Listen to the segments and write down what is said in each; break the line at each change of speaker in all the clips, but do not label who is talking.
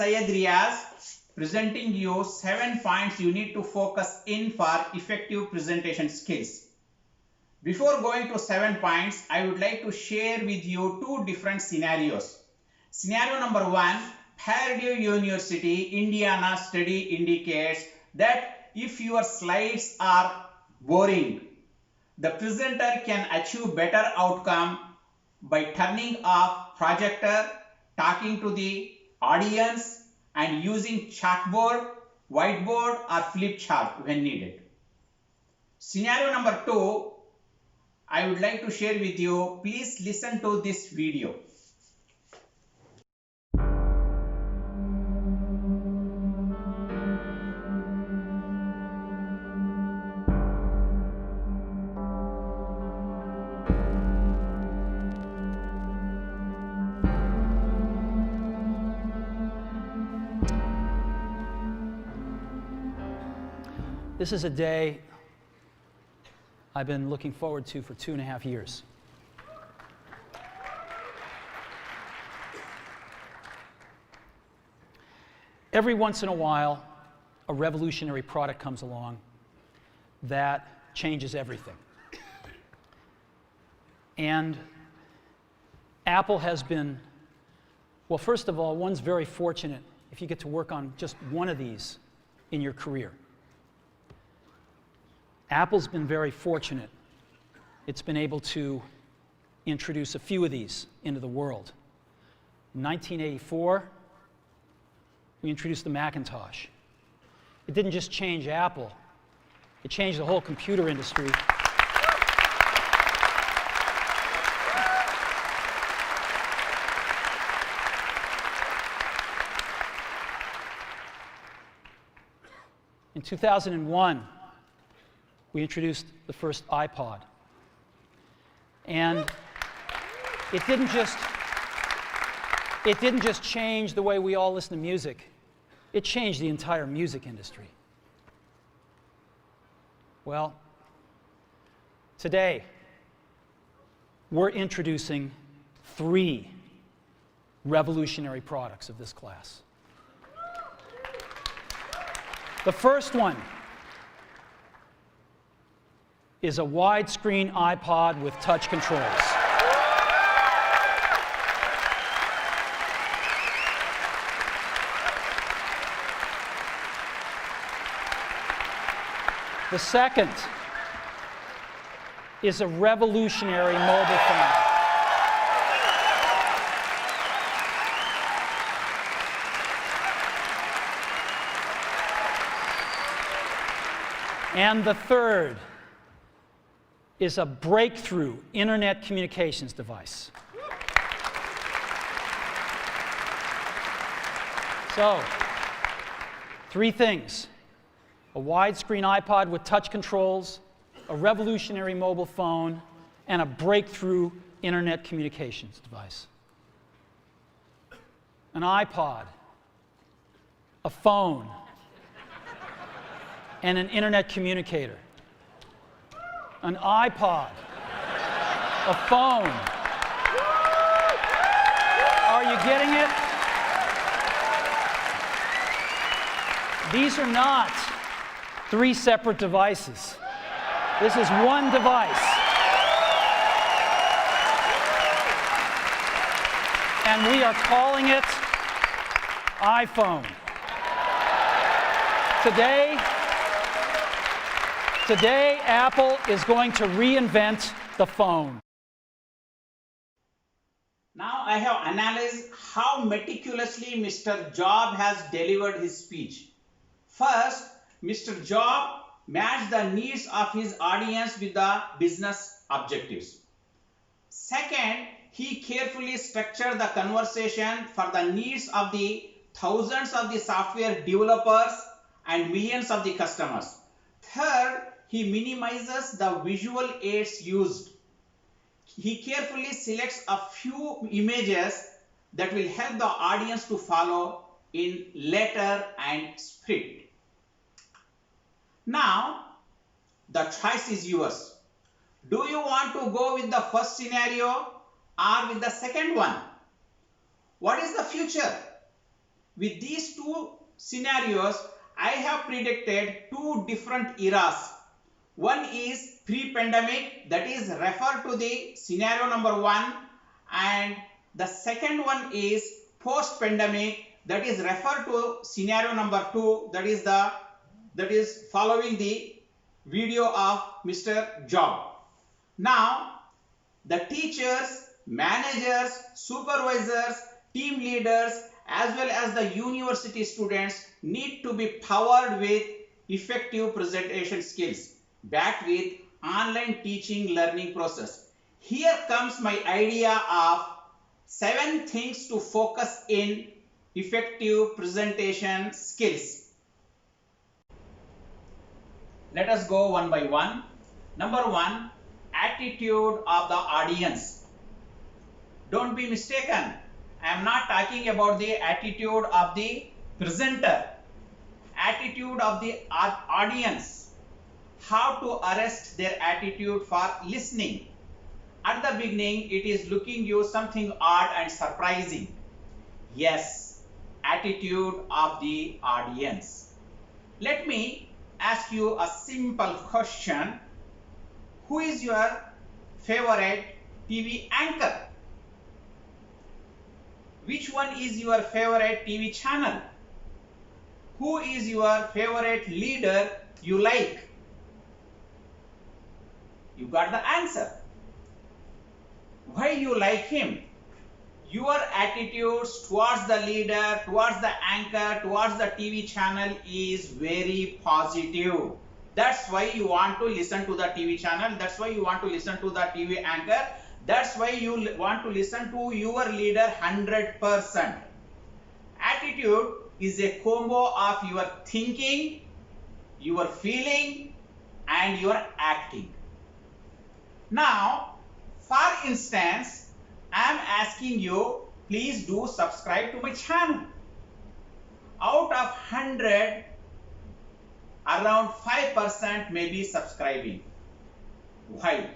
Syed Riaz presenting you 7 points you need to focus in for effective presentation skills. Before going to 7 points, I would like to share with you 2 different scenarios. Scenario number 1, Purdue University, Indiana study indicates that if your slides are boring, the presenter can achieve better outcome by turning off projector, talking to the audience and using chalkboard, whiteboard or flip chart when needed. Scenario number 2, I would like to share with you. Please listen to this video.
This is a day I've been looking forward to for 2.5 years. Every once in a while, a revolutionary product comes along that changes everything. And Apple has been, well, first of all, one's very fortunate if you get to work on just one of these in your career. Apple's been very fortunate. It's been able to introduce a few of these into the world. In 1984, we introduced the Macintosh. It didn't just change Apple, it changed the whole computer industry. In 2001, we introduced the first iPod. And it didn't just change the way we all listen to music. It changed the entire music industry. Well, today, we're introducing 3 revolutionary products of this class. The first one is a widescreen iPod with touch controls. The second is a revolutionary mobile phone. And the third is a breakthrough internet communications device. So, 3 things: a widescreen iPod with touch controls, a revolutionary mobile phone, and a breakthrough internet communications device. An iPod, a phone, and an internet communicator. An iPod, a phone. Are you getting it? These are not 3 separate devices. This is one device. And we are calling it iPhone. Today, Apple is going to reinvent the phone.
Now I have analyzed how meticulously Mr. Jobs has delivered his speech. First, Mr. Jobs matched the needs of his audience with the business objectives. Second, he carefully structured the conversation for the needs of the thousands of the software developers and millions of the customers. Third, he minimizes the visual aids used. He carefully selects a few images that will help the audience to follow in letter and spirit. Now, the choice is yours. Do you want to go with the first scenario or with the second one? What is the future? with these two scenarios, I have predicted two different eras. One is pre-pandemic, that is refer to the scenario number 1, and the second one is post-pandemic, that is refer to scenario number 2, that is following the video of Mr. Job. Now, the teachers, managers, supervisors, team leaders, as well as the university students need to be powered with effective presentation skills backed with online teaching learning process. Here comes my idea of 7 things to focus in effective presentation skills. Let us go one by one. Number 1, attitude of the audience. Don't be mistaken. I am not talking about the attitude of the presenter. Attitude of the audience. How to arrest their attitude for listening. At the beginning, it is looking you something odd and surprising. Yes, attitude of the audience. Let me ask you a simple question. Who is your favorite TV anchor? Which one is your favorite TV channel? Who is your favorite leader you like? You got the answer. Why you like him? Your attitudes towards the leader, towards the anchor, towards the TV channel is very positive. That's why you want to listen to the TV channel. That's why you want to listen to the TV anchor. That's why you want to listen to your leader 100%. Attitude is a combo of your thinking, your feeling, and your acting. Now, for instance, I am asking you, please do subscribe to my channel. Out of 100, around 5% may be subscribing. Why?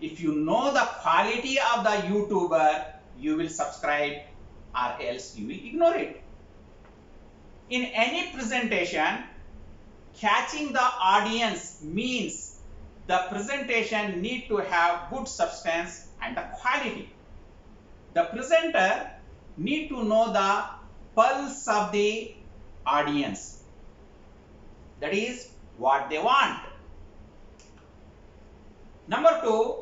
If you know the quality of the YouTuber, you will subscribe, or else you will ignore it. In any presentation, catching the audience means the presentation need to have good substance and the quality. The presenter need to know the pulse of the audience. That is what they want. Number 2,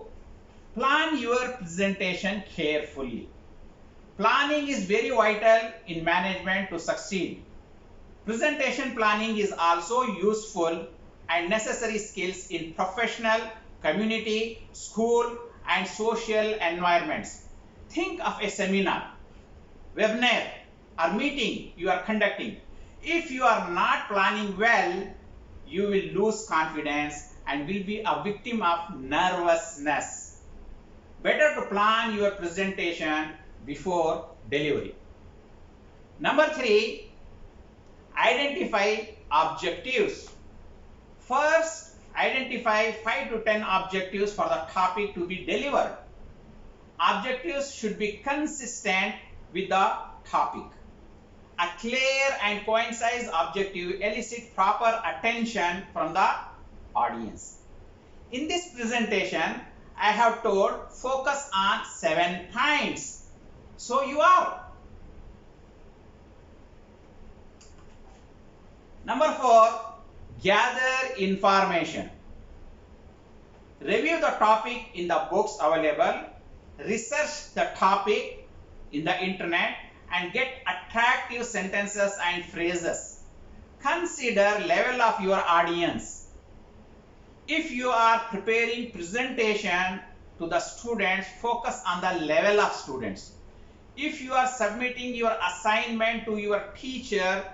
plan your presentation carefully. Planning is very vital in management to succeed. Presentation planning is also useful and necessary skills in professional, community, school, and social environments. Think of a seminar, webinar, or meeting you are conducting. If you are not planning well, you will lose confidence and will be a victim of nervousness. Better to plan your presentation before delivery. Number 3, identify objectives. First, identify 5 to 10 objectives for the topic to be delivered. Objectives should be consistent with the topic. A clear and concise objective elicits proper attention from the audience. In this presentation, I have told focus on 7 points. So you are. Number 4, gather information. Review the topic in the books available. Research the topic in the internet and get attractive sentences and phrases. Consider level of your audience. If you are preparing presentation to the students, focus on the level of students. If you are submitting your assignment to your teacher,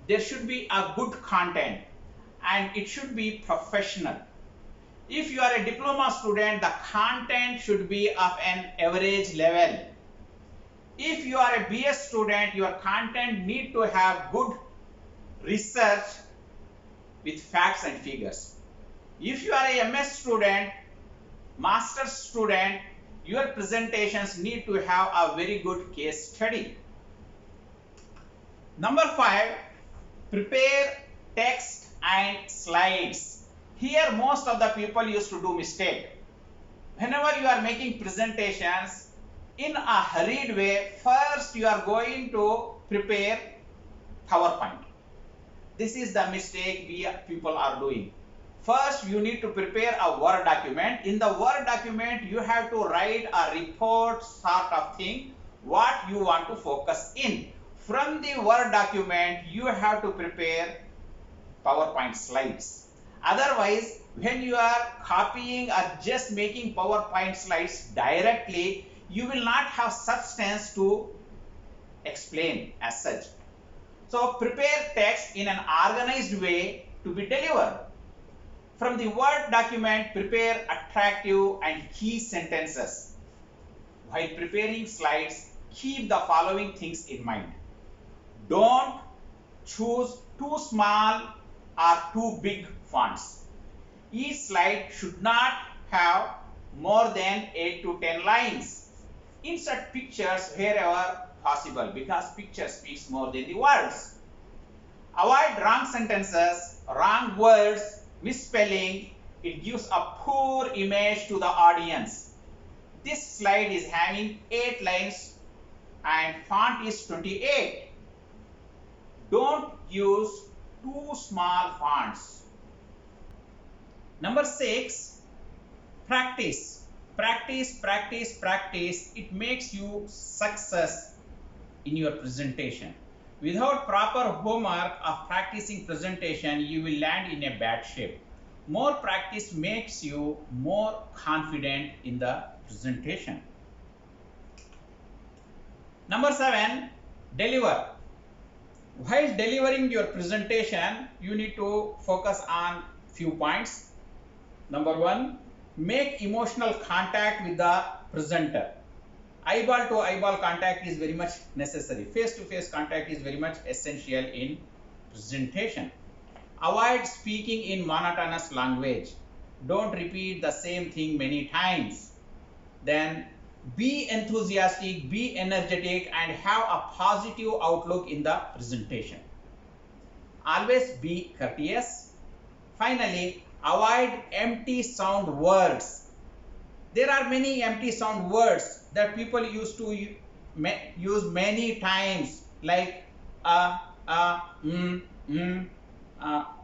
there should be a good content and it should be professional. If you are a diploma student, the content should be of an average level. If you are a BS student, your content need to have good research with facts and figures. If you are a MS student, master's student, your presentations need to have a very good case study. Number 5, prepare text and slides. Here most of the people used to do mistake. Whenever you are making presentations in a hurried way, first you are going to prepare PowerPoint. This is the mistake people are doing. First, you need to prepare a Word document. In the Word document, you have to write a report sort of thing, what you want to focus in. From the Word document, you have to prepare PowerPoint slides. Otherwise, when you are copying or just making PowerPoint slides directly, you will not have substance to explain as such. So prepare text in an organized way to be delivered. From the Word document, prepare attractive and key sentences. While preparing slides, keep the following things in mind. Don't choose too small or too big fonts. Each slide should not have more than 8 to 10 lines. Insert pictures wherever possible because picture speaks more than the words. Avoid wrong sentences, wrong words, misspelling. It gives a poor image to the audience. This slide is having 8 lines and font is 28. Don't use too small fonts. Number 6, practice. Practice, practice, practice. It makes you success in your presentation. Without proper homework of practicing presentation, you will land in a bad shape. More practice makes you more confident in the presentation. Number 7, deliver. While delivering your presentation, you need to focus on few points. Number 1, make emotional contact with the presenter. Eyeball to eyeball contact is very much necessary. Face to face contact is very much essential in presentation. Avoid speaking in monotonous language. Don't repeat the same thing many times. Then be enthusiastic, be energetic, and have a positive outlook in the presentation. Always be courteous. Finally, avoid empty sound words. There are many empty sound words that people used to use many times, like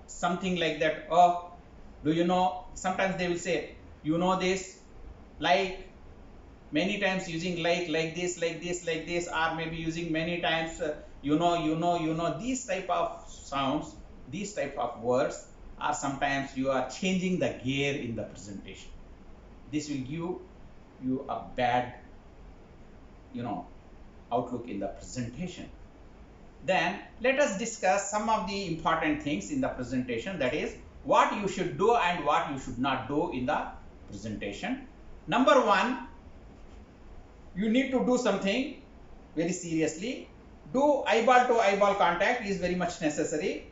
something like that. Oh, do you know? Sometimes they will say, you know this, like, many times using like this, like this, like this, or maybe using many times you know. These type of sounds, these type of words are sometimes you are changing the gear in the presentation. This will give you a bad outlook in the presentation. Then let us discuss some of the important things in the presentation, that is what you should do and what you should not do in the presentation. Number 1, you need to do something very seriously. Do eyeball to eyeball contact is very much necessary.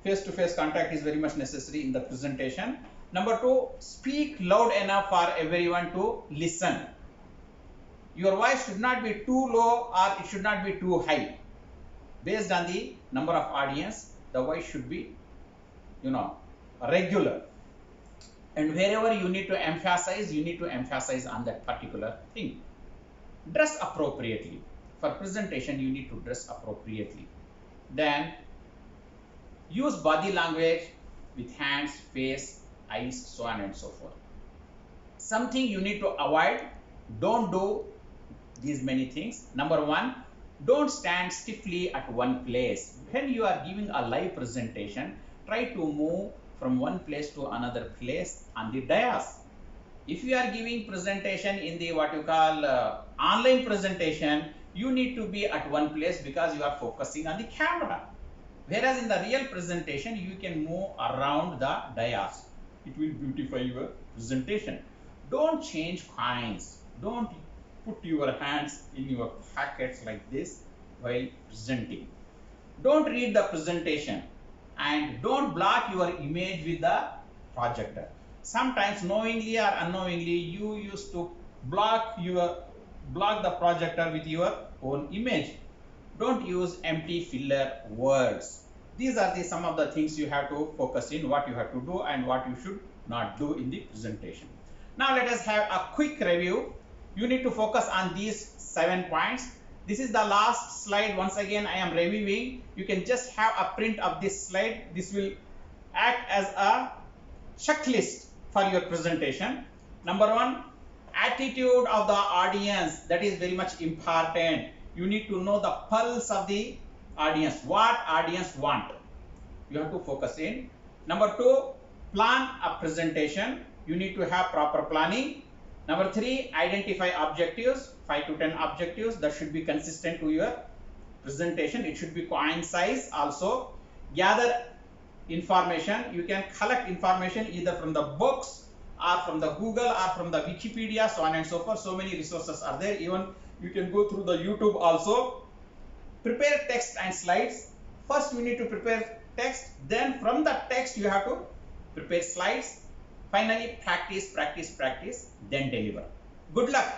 Face to face contact is very much necessary in the presentation. Number 2, speak loud enough for everyone to listen. Your voice should not be too low or it should not be too high. Based on the number of audience, the voice should be regular. And wherever you need to emphasize on that particular thing. Dress appropriately. For presentation, you need to dress appropriately. Then use body language with hands, face, eyes, so on and so forth. Something you need to avoid. Don't do these many things. Number 1, don't stand stiffly at one place. When you are giving a live presentation, try to move from one place to another place on the dais. If you are giving presentation in the what you call online presentation, you need to be at one place because you are focusing on the camera. Whereas in the real presentation, you can move around the dais. It will beautify your presentation. Don't change coins. Don't put your hands in your pockets like this while presenting. Don't read the presentation and don't block your image with the projector. Sometimes knowingly or unknowingly you used to block the projector with your own image. Don't use empty filler words. These are some of the things you have to focus in, what you have to do and what you should not do in the presentation. Now let us have a quick review. You need to focus on these 7 points. This is the last slide. Once again, I am reviewing. You can just have a print of this slide. This will act as a checklist for your presentation. Number 1, attitude of the audience. That is very much important. You need to know the pulse of the audience. What audience want? You have to focus in. Number 2, plan a presentation. You need to have proper planning. Number 3, identify objectives, 5 to 10 objectives that should be consistent to your presentation. It should be concise also. Gather information. You can collect information either from the books or from the Google or from the Wikipedia, so on and so forth. So many resources are there. Even you can go through the YouTube also. Prepare text and slides. First you need to prepare text, then from the text you have to prepare slides. Finally, practice, practice, practice, then deliver. Good luck.